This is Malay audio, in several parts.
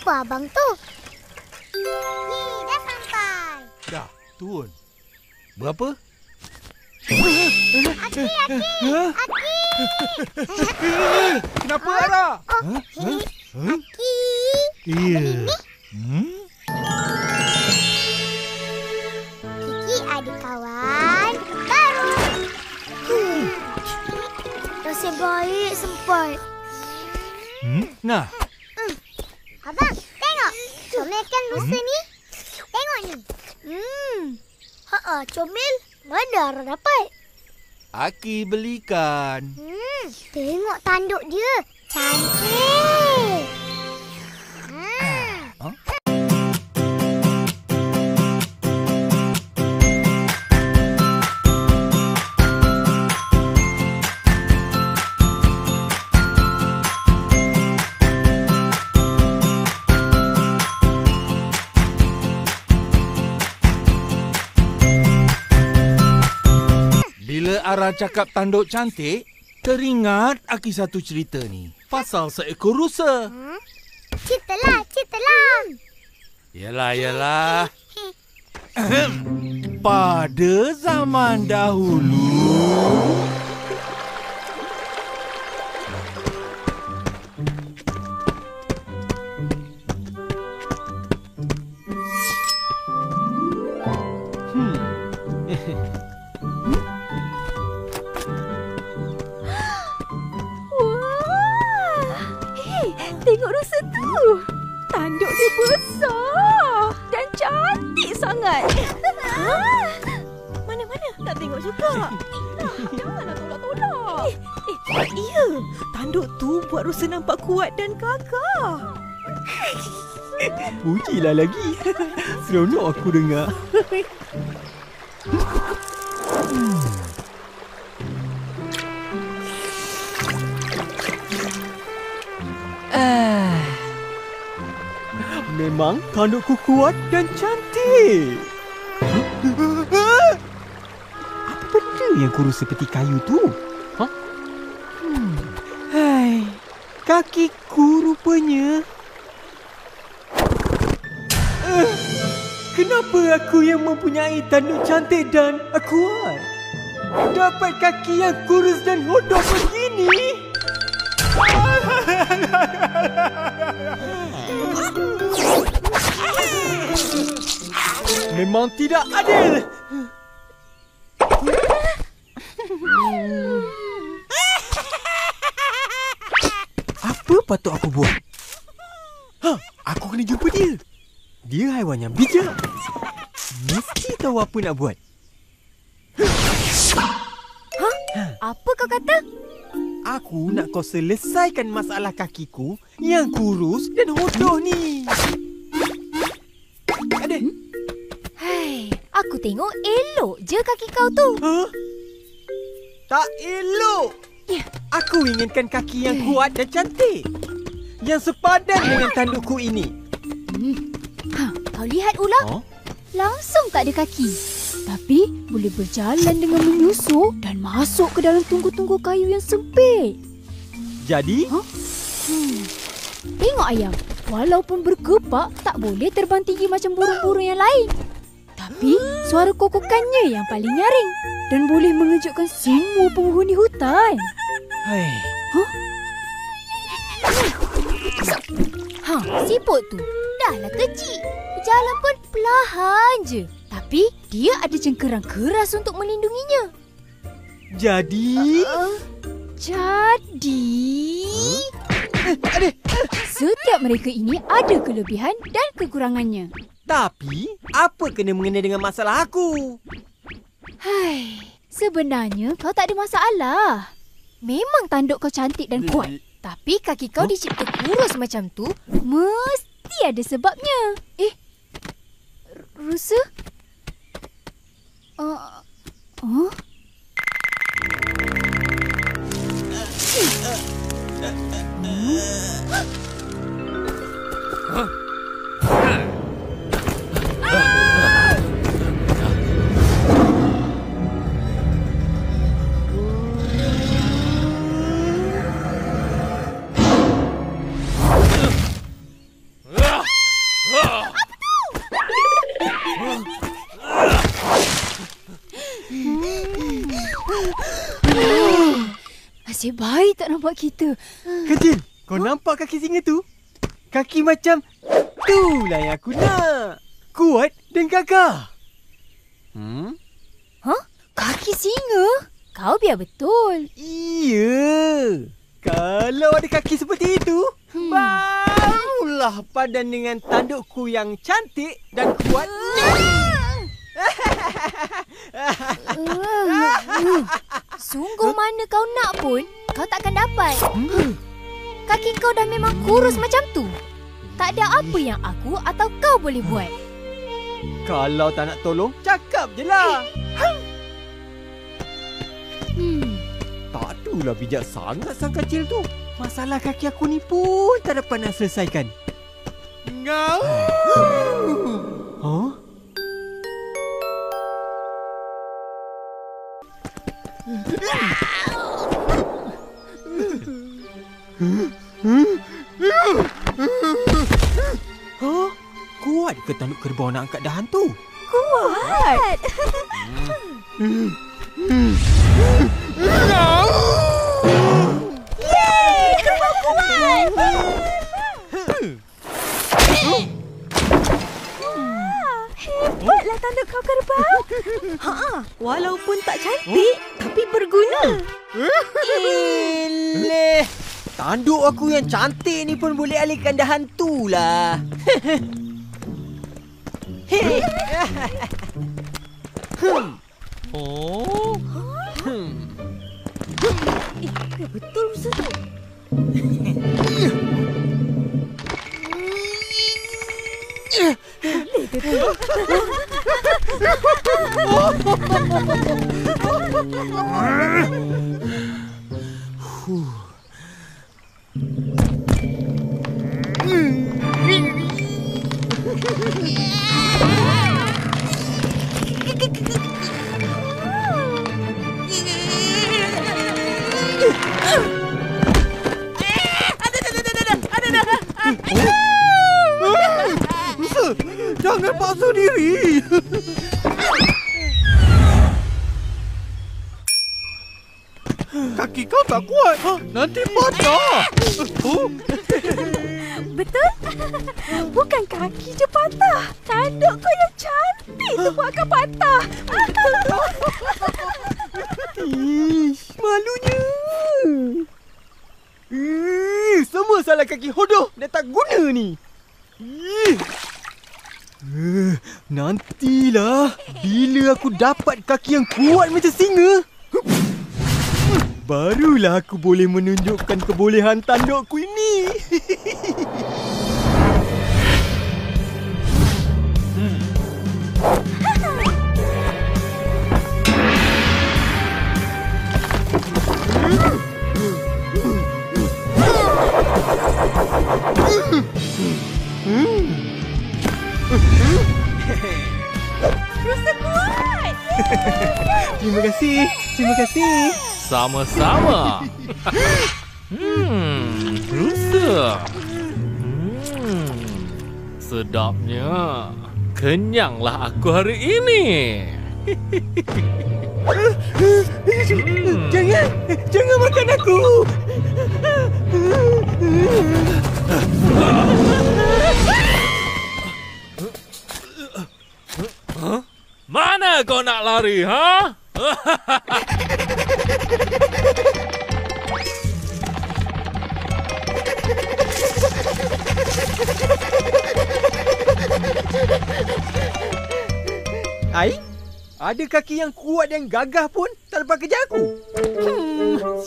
Apa abang tu? Dah sampai. Dah, turun. Berapa? Aki. Kenapa, Ara? Aki. Ya. Kiki ada kawan baru. Nasib baik sempat. Nah, Abang, tengok. Comel kan rusa ni? Tengok ni. Comel. Mana Ara dapat? Aki belikan. Tengok tanduk dia. Cantik. Bila Ara cakap tanduk cantik, teringat Aki satu cerita ni. Pasal seekor rusa. Ceritalah. Yalah. Pada zaman dahulu, Tengok rusa tu. Tanduk dia besar dan cantik sangat. Mana? Nak tengok juga. Janganlah tolak-tolak. Ya. Tanduk tu buat rusa nampak kuat dan gagah. Pujilah lagi. Seronok aku dengar. Memang tandukku kuat dan cantik. Apa benda yang kurus seperti kayu tu? Hai, kakiku rupanya. Kenapa aku yang mempunyai tanduk cantik dan kuat dapat kaki yang kurus dan hodoh begini? Memang tidak adil. Apa patut aku buat? Aku kena jumpa dia. Dia haiwan yang bijak. Mesti tahu apa nak buat. Apa kau kata? Aku nak kau selesaikan masalah kakiku yang kurus dan hodoh ni. Ada? Hai, aku tengok elok je kaki kau tu. Tak elok. Aku inginkan kaki yang kuat dan cantik, yang sepadan dengan tandukku ini. Kau lihat ular? Langsung tak ada kaki. Tapi boleh berjalan dengan menyusup dan masuk ke dalam tungku-tungku kayu yang sempit. Jadi? Tengok ayam. Walaupun bergepak, tak boleh terbang tinggi macam burung-burung yang lain. Tapi suara kokokannya yang paling nyaring dan boleh mengejutkan semua penghuni hutan. Hai. Siput tu dahlah kecil. Berjalan pun perlahan je. Tapi dia ada cengkerang keras untuk melindunginya. Jadi? Setiap mereka ini ada kelebihan dan kekurangannya. Tapi, apa kena mengenai dengan masalah aku? Hai, sebenarnya kau tak ada masalah. Memang tanduk kau cantik dan kuat. Tapi kaki kau dicipta kurus macam tu, mesti ada sebabnya. Rusa? Nasib baik tak nampak kita. Kecil, kau nampak kaki singa tu? Kaki macam itulah yang aku nak. Kuat dan gagah. Hah? Kaki singa? Kau biar betul. Iya. Kalau ada kaki seperti itu, barulah padan dengan tandukku yang cantik dan kuat. Sungguh mana kau nak pun, kau takkan dapat. Kaki kau dah memang kurus macam tu. Tak ada apa yang aku atau kau boleh buat. Kalau tak nak tolong, cakap je lah. Tak adalah bijak sangat sang kecil tu. Masalah kaki aku ni pun tak dapat nak selesaikan. Ngau. Huh? Huh? Kuat ke tanduk kerbau nak angkat dahan tu? Kuat. Yeay, kerbau kuat. Hebatlah tanduk kau kerbau. Walaupun tak cantik, tapi berguna. Eleh, tanduk aku yang cantik ni pun boleh alihkan dahan tu lah. Oh. Betul Rusa tu. Boleh ke tu? Jangan paksa diri. Kaki kau tak kuat. Nanti patah. Betul? Bukan kaki je patah. Tanduk kau yang cantik tu buatkan patah. Malunya. Semua salah kaki hodoh dan tak guna ni. Nantilah bila aku dapat kaki yang kuat macam singa. Barulah aku boleh menunjukkan kebolehan tandukku ini. Rusa kuat. Terima kasih. Terima kasih. Sama-sama. Rusa. Sedapnya. Kenyanglah aku hari ini. Jangan makan aku. Mana kau nak lari, ha? Ai, ada kaki yang kuat dan gagah pun tak dapat kejar aku.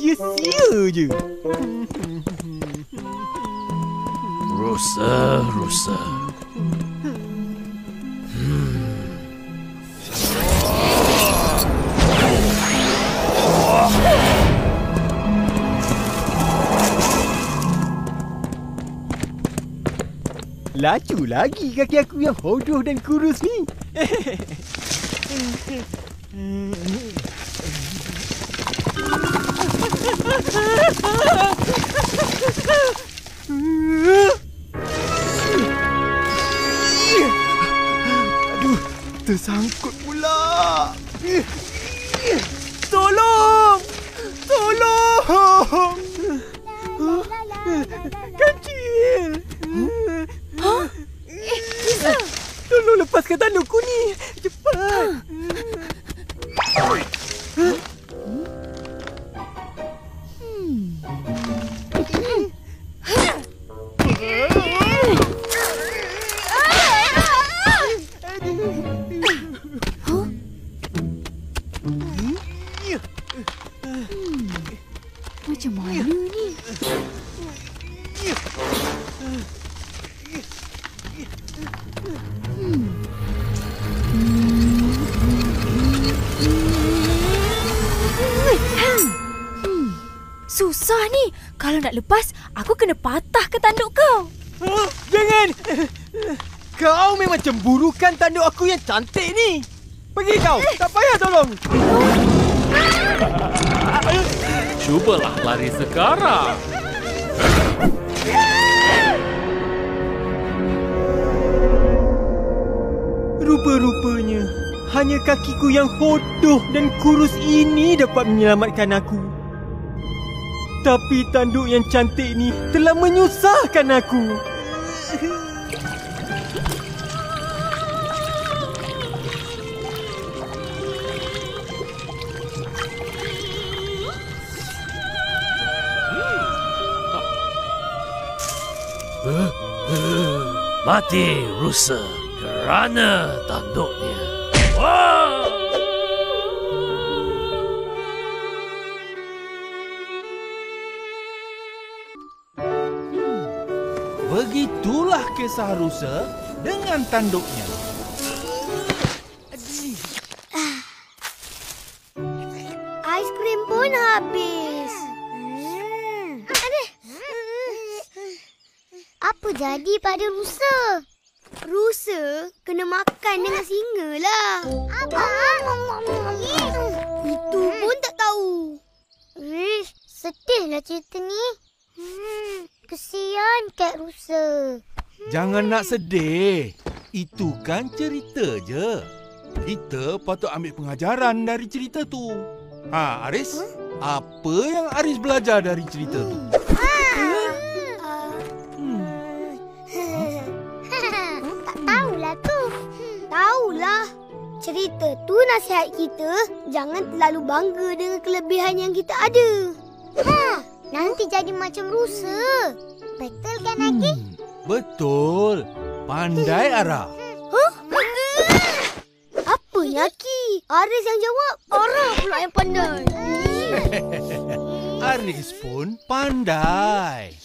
Sia-sia je. Rusa. Laju lagi kaki aku yang hodoh dan kurus ni. Aduh, tersangkut pula. Tolong! Tolong! Kancil! Tolong lepaskan tandukku ni. Cepat. Macam mana ni? Susah ni. Kalau nak lepas, aku kena patahkan tanduk kau. Jangan! Kau memang cemburukan tanduk aku yang cantik ni. Pergi kau. Tak payah tolong. Cubalah lari sekarang. Rupa-rupanya hanya kakiku yang hodoh dan kurus ini dapat menyelamatkan aku. Tapi tanduk yang cantik ni telah menyusahkan aku. Mati rusa kerana tanduknya. Wah! Begitulah kisah rusa dengan tanduknya. Aiskrim pun habis. Apa jadi pada rusa? Rusa kena makan dengan singa lah. Apa? Itu pun tak tahu. Rish, sedihlah cerita ni. Kesian kat rusa. Jangan nak sedih. Itu kan cerita je. Kita patut ambil pengajaran dari cerita tu. Aris, apa yang Aris belajar dari cerita tu? Tak tahulah tu. Tahulah. Cerita tu nasihat kita jangan terlalu bangga dengan kelebihan yang kita ada. Nanti jadi macam rusa. Betul kan, Aki? Betul. Pandai, Ara. Apanya, Aki? Aris yang jawab. Ara pula yang pandai. Aris pun pandai.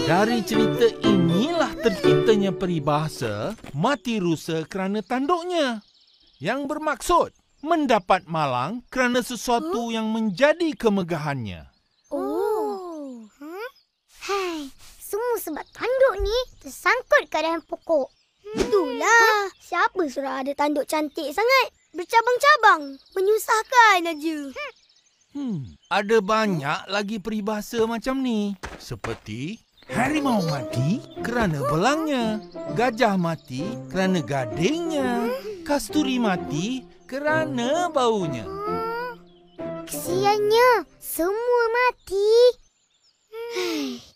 Dari cerita inilah terciptanya peribahasa mati rusa kerana tanduknya, yang bermaksud mendapat malang kerana sesuatu yang menjadi kemegahannya. Oh. Hai, semua sebab tanduk ni tersangkut kat dalam pokok. Itulah. Siapa suruh ada tanduk cantik sangat? Bercabang-cabang. Menyusahkan aja. Ada banyak lagi peribahasa macam ni. Seperti harimau mati kerana belangnya, gajah mati kerana gadingnya, kasturi mati kerana baunya. Kesiannya, semua mati.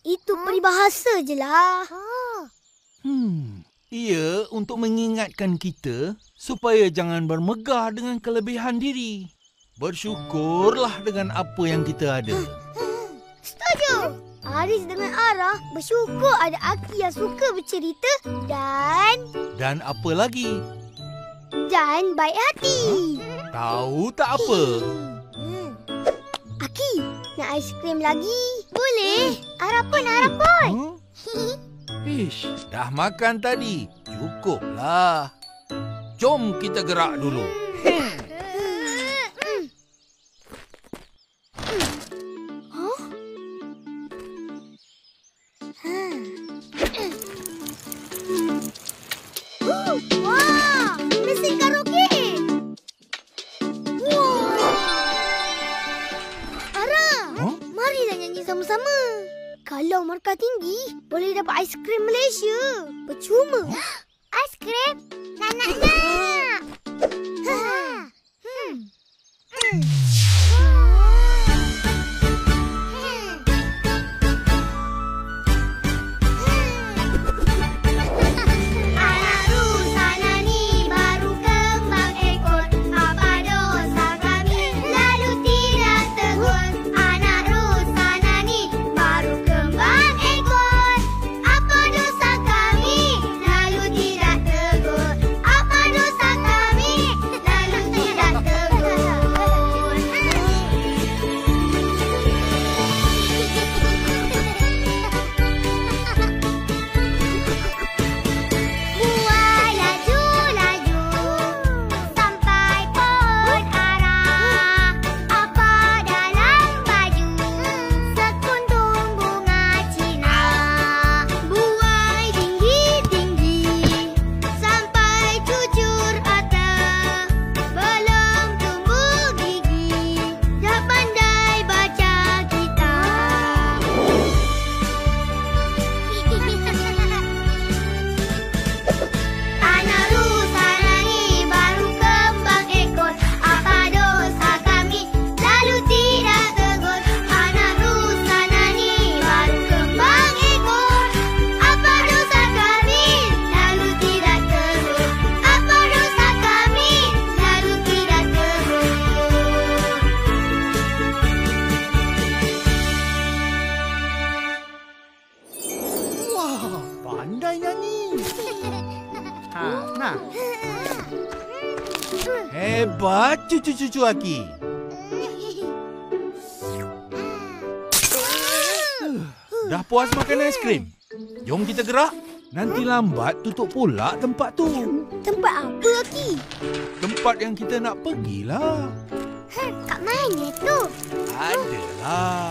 Itu peribahasa je lah. Ia untuk mengingatkan kita supaya jangan bermegah dengan kelebihan diri. Bersyukurlah dengan apa yang kita ada. Setuju. Aris dengan Ara bersyukur ada Aki yang suka bercerita dan apa lagi? Dan baik hati. Tahu tak apa? Aki, nak aiskrim lagi? Boleh. Ara pun. Ish, dah makan tadi. Cukuplah. Jom kita gerak dulu. Wah, mesin karaoke. Wow. Ara, marilah nyanyi sama-sama. Kalau markah tinggi, boleh dapat aiskrim Malaysia. Percuma. Aiskrim? Nak. pandai nyanyi. Nah. Hebat cucu-cucu Aki. Dah puas makan aiskrim? Jom kita gerak. Nanti lambat tutup pula tempat tu. Tempat apa, Aki? Tempat yang kita nak pergilah. Kat mana tu? Adalah.